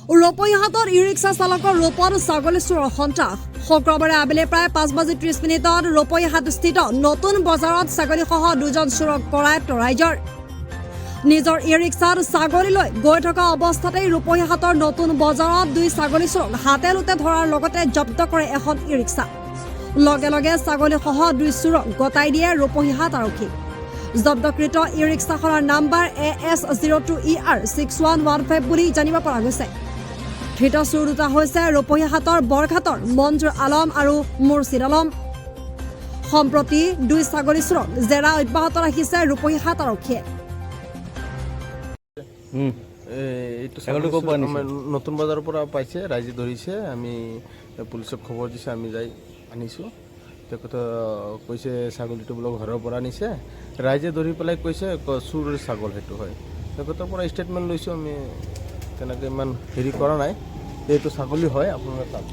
ৰূপহীহাটত e-rickshaw চালকৰ ৰূপত ছাগলী চোৰৰ সন্ত্ৰাস শুক্ৰবাৰে আবেলি প্ৰায় 5:30 ৰূপহীহাটস্থিত নতুন বজাৰত ছাগলীসহ দুজন চোৰক কৰায়ত্ব ৰাইজৰ নিজৰ ই-ৰিক্সাত ছাগলী লৈ গৈ থকা অৱস্থাতেই ৰূপহীহাটৰ নতুন বজাৰত দুই ছাগলী চোৰক হাতে লোতে ধৰাৰ লগতে জব্দ কৰে এখন ই-ৰিক্সা লগে লগে ছাগলীসহ দুই চোৰক গতাই দিয়ে ৰূপহীহাট আৰক্ষী জব্দকৃত ই-ৰিক্সাখনৰ নাম্বাৰ AS02ER6115 বুলি জানিব পৰা গৈছে ধৃত চোৰ দুটা হৈছে ৰূপহীহাটৰ বৰঘাটৰ মঞ্জুৰ আলম আৰু মুৰ্ছিদ আলম সম্প্ৰতি দুই ছাগলী চোৰক জেৰা অব্যাহত ৰাখিছে ৰূপহীহাট আৰক্ষীয়ে নতুন বজাৰৰ পৰা পাইছে ৰাইজে ধৰিছে আমি পুলিচক খবৰ দিছে আমি যাই আনিছোঁ তেখেতে কৈছে ছাগলীটো বোলে ঘৰৰ পৰা আনিছে ৰাইজে ধৰি পেলাই কৈছে চোৰ ছাগল সেইটো হয় তেখেতৰ পৰা ষ্টেটমেণ্ট লৈছোঁ আমি তেনেকৈ ইমান হেৰি কৰা নাই এইটো ছাগলী হয় আপোনাৰ তাত